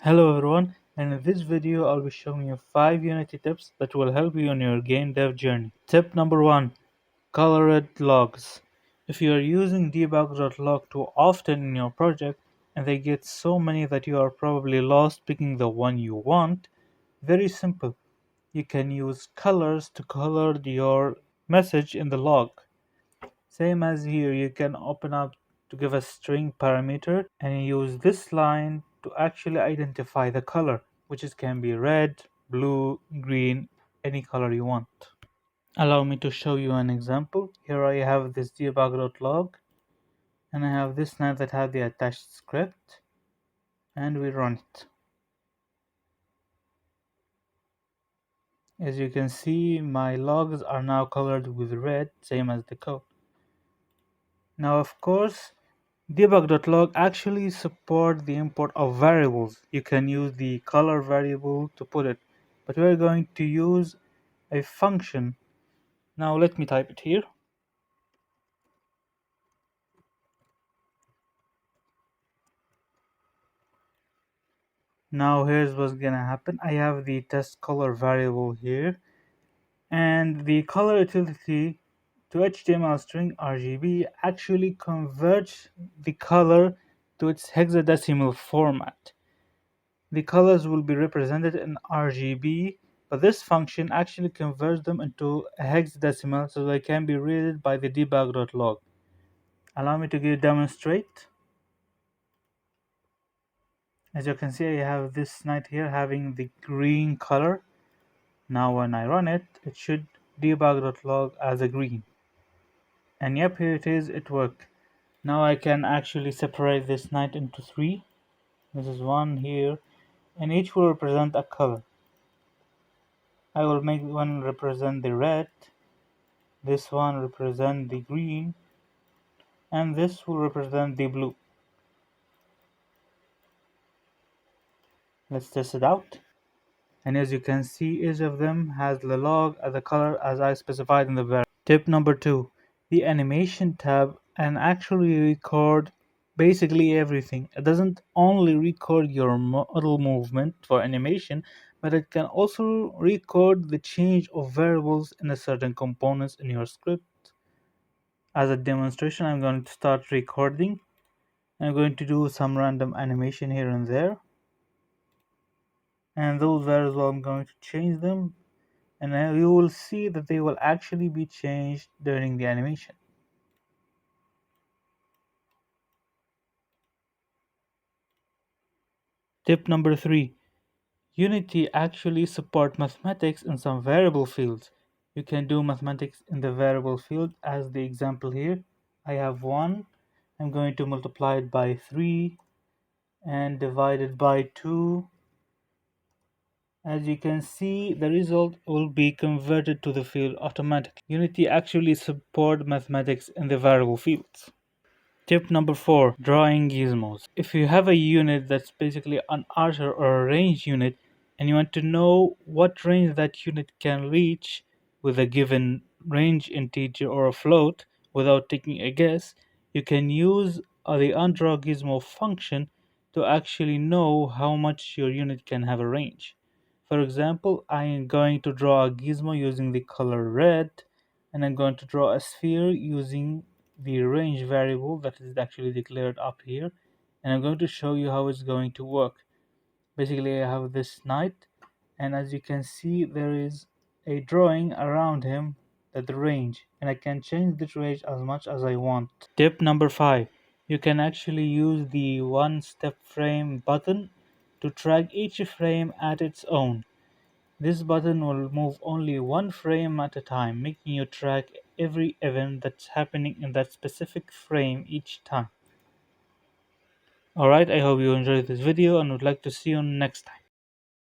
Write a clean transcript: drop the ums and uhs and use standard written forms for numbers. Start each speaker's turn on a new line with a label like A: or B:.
A: Hello everyone, and in this video I'll be showing you 5 Unity tips that will help you on your game dev journey. Tip number 1. Colored logs. If you are using debug.log too often in your project and they get so many that you are probably lost picking the one you want, very simple. You can use colors to color your message in the log. Same as here, you can open up to give a string parameter and use this line to actually identify the color, which can be red, blue, green, any color you want. Allow me to show you an example. Here I have this debug.log and I have this line that has the attached script, and we run it. As you can see, my logs are now colored with red, same as the code. Now of course, debug.log actually support the import of variables. You can use the color variable to put it, but we're going to use a function. Now let me type it here. Now here's what's gonna happen. I have the test color variable here, and the color utility to HTML string RGB actually converts the color to its hexadecimal format. The colors will be represented in RGB, but this function actually converts them into a hexadecimal so they can be read by the debug.log. Allow me to demonstrate. As you can see, I have this knight here having the green color. Now when I run it, it should debug.log as a green. And yep, here it is, it worked. Now I can actually separate this knight into 3. This is one here, and each will represent a color. I will make one represent the red, this one represent the green, and this will represent the blue. Let's test it out. And as you can see, each of them has the log as the color as I specified in the variable. Tip number 2. The animation tab and actually record basically everything. It doesn't only record your model movement for animation, but it can also record the change of variables in a certain components in your script. As a demonstration, I'm going to start recording. I'm going to do some random animation here and there, and those variables I'm going to change them, and you will see that they will actually be changed during the animation. Tip number 3. Unity actually support mathematics in some variable fields. You can do mathematics in the variable field as the example here. I have 1. I'm going to multiply it by 3 and divide it by 2. As you can see, the result will be converted to the field automatically. Unity actually support mathematics in the variable fields. Tip number 4. Drawing gizmos. If you have a unit that's basically an archer or a range unit and you want to know what range that unit can reach with a given range integer or a float without taking a guess, you can use the undrawGizmo function to actually know how much your unit can have a range. For example, I am going to draw a gizmo using the color red, and I'm going to draw a sphere using the range variable that is actually declared up here, and I'm going to show you how it's going to work. Basically, I have this knight, and as you can see, there is a drawing around him at the range, and I can change the range as much as I want. Tip number 5. You can actually use the one step frame button to track each frame at its own. This button will move only one frame at a time, making you track every event that's happening in that specific frame each time. Alright, I hope you enjoyed this video and would like to see you next time.